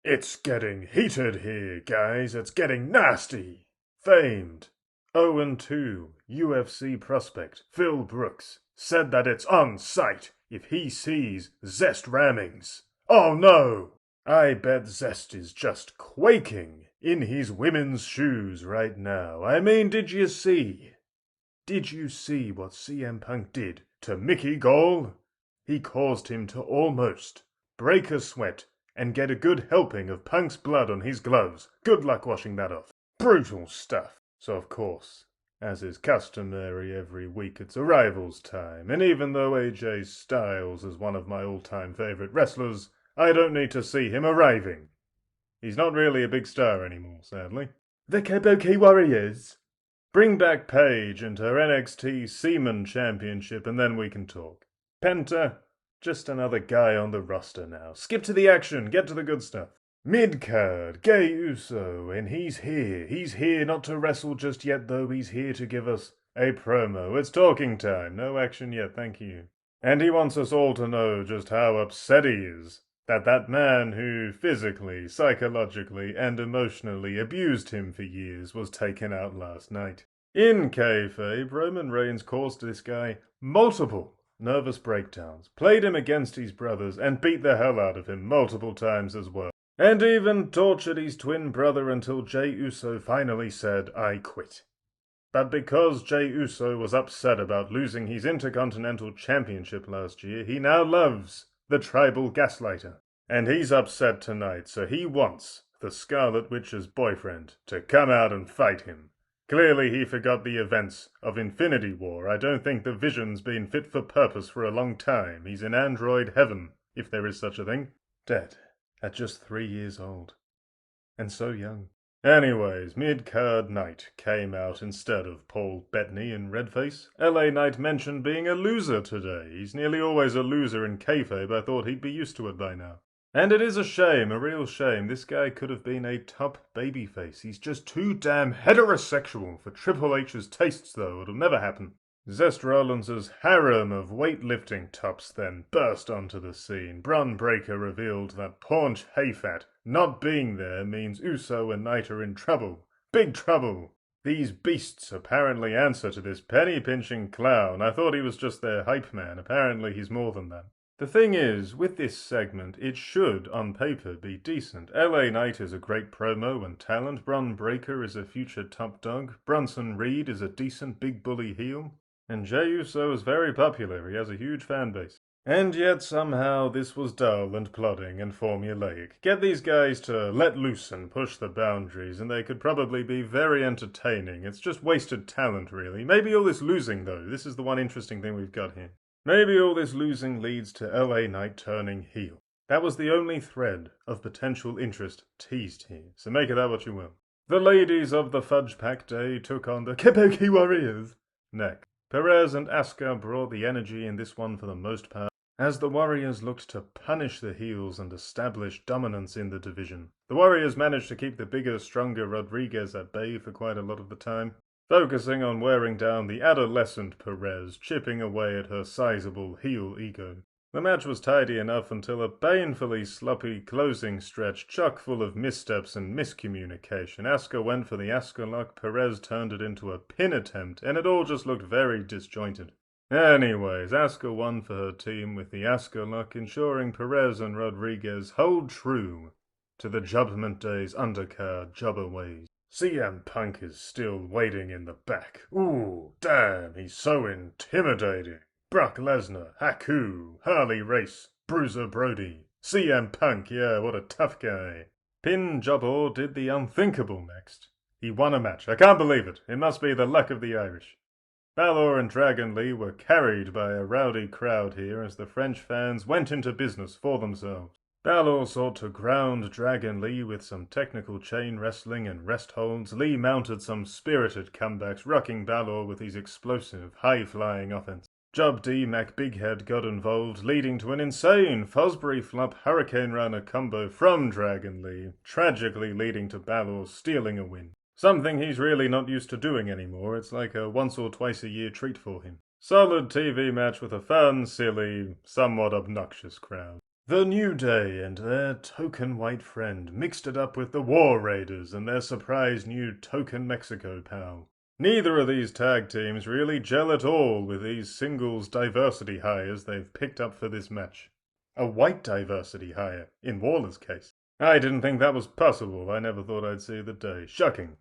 It's getting heated here, guys. It's getting nasty. Famed 0-2 UFC prospect Phil Brooks said that it's on sight if he sees Zest Rammings. Oh no! I bet Zest is just quaking in his women's shoes right now. I mean, did you see? Did you see what CM Punk did to Mickey Gall? He caused him to almost break a sweat and get a good helping of Punk's blood on his gloves. Good luck washing that off. Brutal stuff. So of course, as is customary every week, it's Arrivals time, and even though AJ Styles is one of my all-time favourite wrestlers, I don't need to see him arriving. He's not really a big star anymore, sadly. The Kabuki Warriors. Bring back Paige and her NXT Seaman Championship and then we can talk. Penta, just another guy on the roster now. Skip to the action, get to the good stuff. Mid-card, Jey Uso, and he's here. He's here not to wrestle just yet though, he's here to give us a promo. It's talking time, no action yet, thank you. And he wants us all to know just how upset he is that man who physically, psychologically, and emotionally abused him for years was taken out last night. In kayfabe, Roman Reigns caused this guy multiple nervous breakdowns, played him against his brothers, and beat the hell out of him multiple times as well. And even tortured his twin brother until Jey Uso finally said, "I quit." But because Jey Uso was upset about losing his Intercontinental Championship last year, he now loves the tribal gaslighter. And he's upset tonight, so he wants the Scarlet Witch's boyfriend to come out and fight him. Clearly he forgot the events of Infinity War. I don't think the Vision's been fit for purpose for a long time. He's in android heaven, if there is such a thing. Dead, at just 3 years old. And so young. Anyways, mid-card Knight came out instead of Paul Bettany and Redface. LA Knight mentioned being a loser today. He's nearly always a loser in kayfabe. I thought he'd be used to it by now. And it is a shame, a real shame. This guy could have been a top babyface. He's just too damn heterosexual for Triple H's tastes, though. It'll never happen. Seth Rollins' harem of weightlifting tops then burst onto the scene. Bron Breakker revealed that Paunch Hayfat not being there means Uso and Knight are in trouble. Big trouble. These beasts apparently answer to this penny-pinching clown. I thought he was just their hype man. Apparently he's more than that. The thing is, with this segment, it should, on paper, be decent. LA Knight is a great promo and talent. Bron Breakker is a future top dog. Bronson Reed is a decent big bully heel. And Jey Uso is very popular. He has a huge fan base. And yet somehow this was dull and plodding and formulaic. Get these guys to let loose and push the boundaries and they could probably be very entertaining. It's just wasted talent, really. Maybe all this losing, though. This is the one interesting thing we've got here. Maybe all this losing leads to LA Knight turning heel. That was the only thread of potential interest teased here, so make of that what you will. The ladies of the Fudge Pack Day took on the Kabuki Warriors next. Perez and Asuka brought the energy in this one for the most part, as the Warriors looked to punish the heels and establish dominance in the division. The Warriors managed to keep the bigger, stronger Rodriguez at bay for quite a lot of the time, focusing on wearing down the adolescent Perez, chipping away at her sizable heel ego. The match was tidy enough until a painfully sloppy closing stretch chock full of missteps and miscommunication. Asuka went for the Asuka lock, Perez turned it into a pin attempt, and it all just looked very disjointed. Anyways, Asuka won for her team with the Asuka lock, ensuring Perez and Rodriguez hold true to the Judgment Day's undercard jobber ways. CM Punk is still waiting in the back. Ooh, damn, he's so intimidating. Brock Lesnar, Haku, Harley Race, Bruiser Brody. CM Punk, yeah, what a tough guy. Pin Jobber did the unthinkable next. He won a match. I can't believe it. It must be the luck of the Irish. Balor and Dragon Lee were carried by a rowdy crowd here as the French fans went into business for themselves. Balor sought to ground Dragon Lee with some technical chain wrestling and rest holds. Lee mounted some spirited comebacks, rocking Balor with his explosive, high-flying offense. Job D Mac Bighead got involved, leading to an insane Fosbury Flop Hurricane Runner combo from Dragon Lee, tragically leading to Balor stealing a win. Something he's really not used to doing anymore. It's like a once or twice a year treat for him. Solid TV match with a fun, silly, somewhat obnoxious crowd. The New Day and their token white friend mixed it up with the War Raiders and their surprise new token Mexico pal. Neither of these tag teams really gel at all with these singles diversity hires they've picked up for this match. A white diversity hire, in Waller's case. I didn't think that was possible. I never thought I'd see the day. Shocking.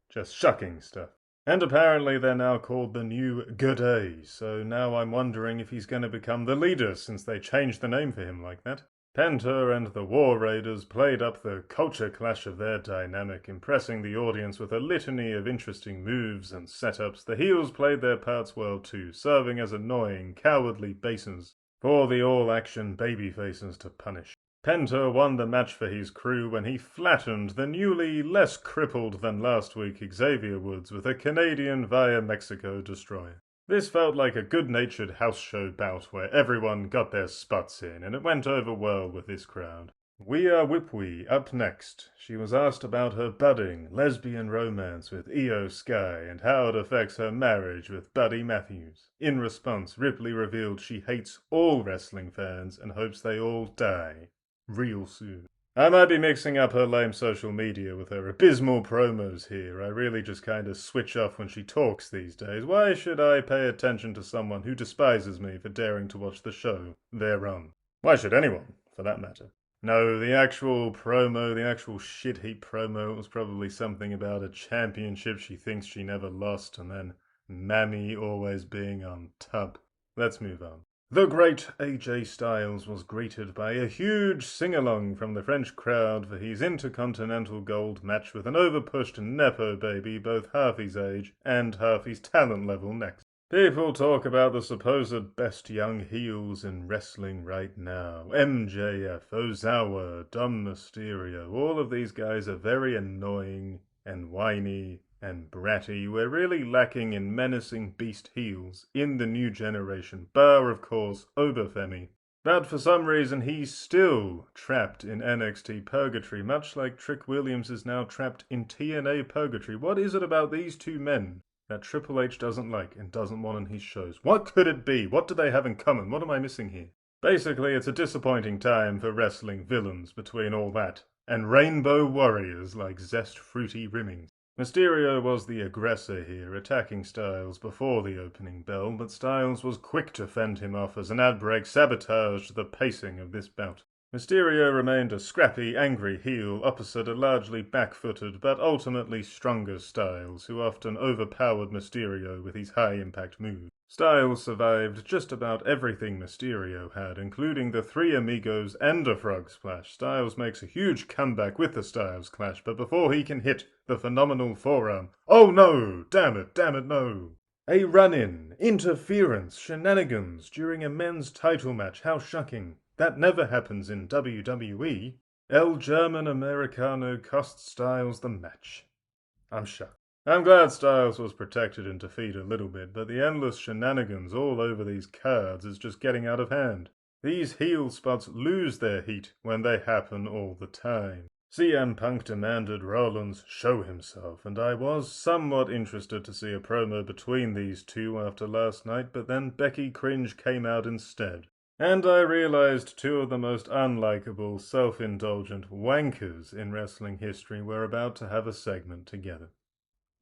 Just shocking stuff. And apparently they're now called the New Day, so now I'm wondering if he's going to become the leader since they changed the name for him like that. Penta and the War Raiders played up the culture clash of their dynamic, impressing the audience with a litany of interesting moves and setups. The heels played their parts well too, serving as annoying, cowardly bases for the all-action babyfaces to punish. Penta won the match for his crew when he flattened the newly less crippled than last week Xavier Woods with a Canadian via Mexico destroyer. This felt like a good-natured house show bout where everyone got their spots in, and it went over well with this crowd. Rhea Ripley up next. She was asked about her budding lesbian romance with Io Sky and how it affects her marriage with Buddy Matthews. In response, Ripley revealed she hates all wrestling fans and hopes they all die real soon. I might be mixing up her lame social media with her abysmal promos here. I really just kind of switch off when she talks these days. Why should I pay attention to someone who despises me for daring to watch the show they're on? Why should anyone, for that matter? No, the actual promo, the actual shit-heap promo, was probably something about a championship she thinks she never lost, and then Mammy always being on top. Let's move on. The great AJ Styles was greeted by a huge sing-along from the French crowd for his Intercontinental Gold match with an overpushed Nepo baby both half his age and half his talent level next. People talk about the supposed best young heels in wrestling right now. MJF, Ozawa, Dom Mysterio, all of these guys are very annoying and whiny and bratty. We're really lacking in menacing beast heels in the new generation, bar, of course, Oberfemi. But for some reason he's still trapped in NXT Purgatory, much like Trick Williams is now trapped in TNA Purgatory. What is it about these two men that Triple H doesn't like and doesn't want on his shows? What could it be? What do they have in common? What am I missing here? Basically, it's a disappointing time for wrestling villains between all that and rainbow warriors like Zest Fruity Rimmings. Mysterio was the aggressor here, attacking Styles before the opening bell, but Styles was quick to fend him off as an ad break sabotaged the pacing of this bout. Mysterio remained a scrappy, angry heel opposite a largely back-footed but ultimately stronger Styles, who often overpowered Mysterio with his high-impact moves. Styles survived just about everything Mysterio had, including the Three Amigos and a Frog Splash. Styles makes a huge comeback with the Styles Clash, but before he can hit the phenomenal forearm... Oh no! Damn it, no! A run-in, interference, shenanigans during a men's title match. How shocking. That never happens in WWE. El German Americano cost Styles the match. I'm shocked. I'm glad Styles was protected and defeated a little bit, but the endless shenanigans all over these cards is just getting out of hand. These heel spots lose their heat when they happen all the time. CM Punk demanded Rollins show himself, and I was somewhat interested to see a promo between these two after last night, but then Becky Cringe came out instead. And I realized two of the most unlikable, self-indulgent wankers in wrestling history were about to have a segment together.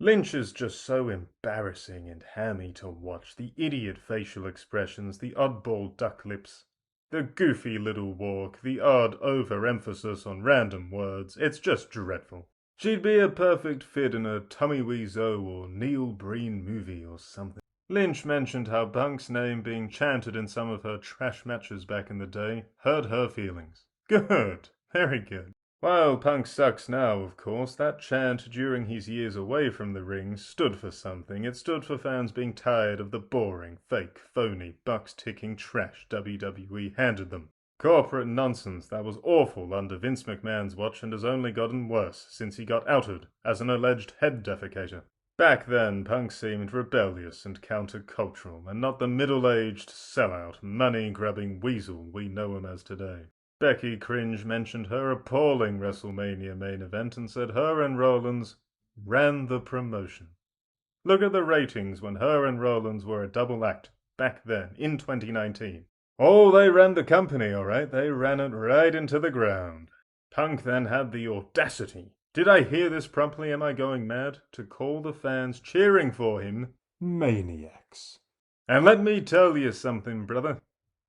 Lynch is just so embarrassing and hammy to watch. The idiot facial expressions, the oddball duck lips, the goofy little walk, the odd overemphasis on random words. It's just dreadful. She'd be a perfect fit in a Tommy Wiseau or Neil Breen movie or something. Lynch mentioned how Punk's name being chanted in some of her trash matches back in the day hurt her feelings. Good. Very good. While Punk sucks now, of course, that chant during his years away from the ring stood for something. It stood for fans being tired of the boring, fake, phony, box-ticking trash WWE handed them. Corporate nonsense that was awful under Vince McMahon's watch and has only gotten worse since he got outed as an alleged head defecator. Back then, Punk seemed rebellious and countercultural, and not the middle-aged, sellout, money-grubbing weasel we know him as today. Becky Cringe mentioned her appalling WrestleMania main event and said her and Rollins ran the promotion. Look at the ratings when her and Rollins were a double act back then, in 2019. Oh, they ran the company, all right. They ran it right into the ground. Punk then had the audacity, did I hear this properly, am I going mad, to call the fans cheering for him maniacs. And let me tell you something, brother.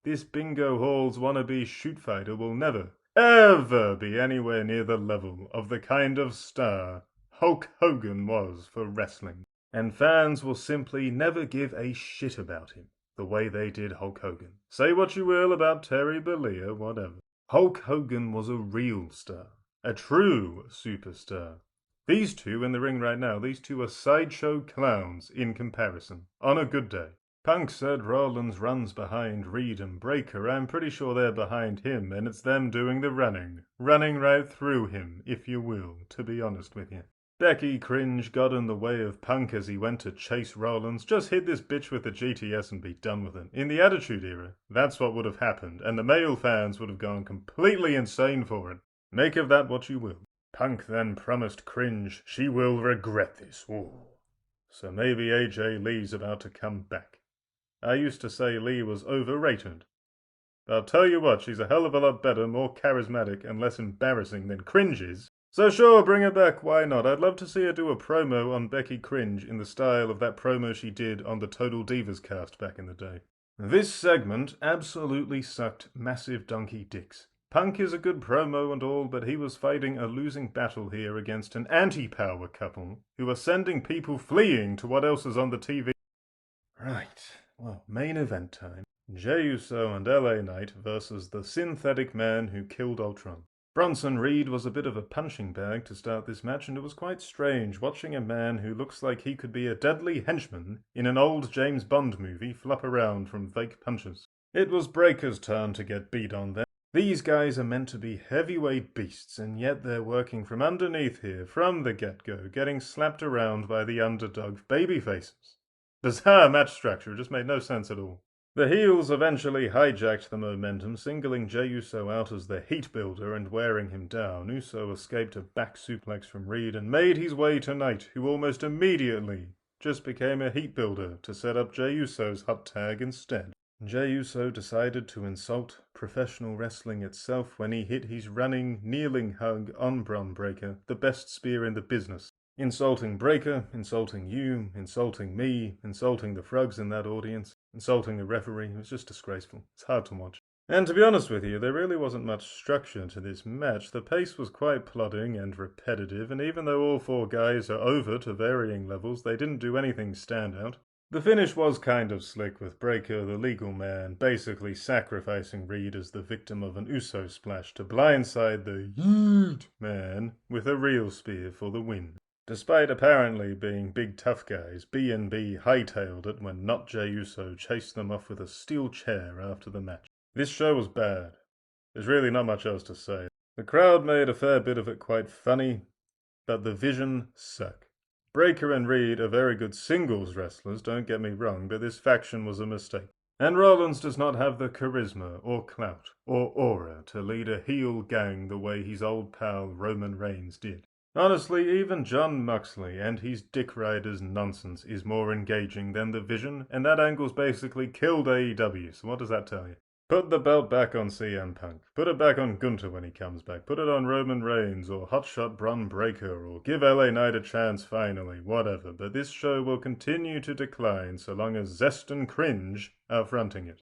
This Bingo Hall's wannabe shoot fighter will never, ever be anywhere near the level of the kind of star Hulk Hogan was for wrestling. And fans will simply never give a shit about him the way they did Hulk Hogan. Say what you will about Terry Bollea, whatever. Hulk Hogan was a real star. A true superstar. These two in the ring right now, these two are sideshow clowns in comparison. On a good day. Punk said Rollins runs behind Reed and Breakker. I'm pretty sure they're behind him, and it's them doing the running. Running right through him, if you will, to be honest with you. Becky Cringe got in the way of Punk as he went to chase Rollins. Just hit this bitch with the GTS and be done with it. In the Attitude Era, that's what would have happened, and the male fans would have gone completely insane for it. Make of that what you will. Punk then promised Cringe she will regret this. Ooh. So maybe AJ Lee's about to come back. I used to say Lee was overrated. But I'll tell you what, she's a hell of a lot better, more charismatic, and less embarrassing than Cringe is. So sure, bring her back, why not? I'd love to see her do a promo on Becky Cringe in the style of that promo she did on the Total Divas cast back in the day. This segment absolutely sucked massive donkey dicks. Punk is a good promo and all, but he was fighting a losing battle here against an anti-power couple who are sending people fleeing to what else is on the TV. Right, well, main event time. Jey Uso and LA Knight versus the synthetic man who killed Ultron. Bronson Reed was a bit of a punching bag to start this match, and it was quite strange watching a man who looks like he could be a deadly henchman in an old James Bond movie flop around from fake punches. It was Breakker's turn to get beat on then. These guys are meant to be heavyweight beasts, and yet they're working from underneath here, from the get-go, getting slapped around by the underdog babyfaces. Bizarre match structure, just made no sense at all. The heels eventually hijacked the momentum, singling Jey Uso out as the heat builder and wearing him down. Uso escaped a back suplex from Reed and made his way to Knight, who almost immediately just became a heat builder to set up Jey Uso's hot tag instead. Jey Uso decided to insult professional wrestling itself when he hit his running, kneeling hug on Bron Breakker, the best spear in the business. Insulting Breakker, insulting you, insulting me, insulting the frogs in that audience, insulting the referee. It was just disgraceful. It's hard to watch. And to be honest with you, there really wasn't much structure to this match. The pace was quite plodding and repetitive, and even though all four guys are over to varying levels, they didn't do anything stand out. The finish was kind of slick, with Breakker, the legal man, basically sacrificing Reed as the victim of an Uso splash to blindside the Yeet man with a real spear for the win. Despite apparently being big tough guys, B&B hightailed it when not Jey Uso chased them off with a steel chair after the match. This show was bad. There's really not much else to say. The crowd made a fair bit of it quite funny, but the vision sucked. Breakker and Reed are very good singles wrestlers, don't get me wrong, but this faction was a mistake. And Rollins does not have the charisma or clout or aura to lead a heel gang the way his old pal Roman Reigns did. Honestly, even Jon Moxley and his Dick Riders nonsense is more engaging than the Vision, and that angle's basically killed AEW, so what does that tell you? Put the belt back on CM Punk. Put it back on Gunther when he comes back. Put it on Roman Reigns or Hotshot Bron Breakker or give LA Knight a chance finally, whatever. But this show will continue to decline so long as Zest and Cringe are fronting it.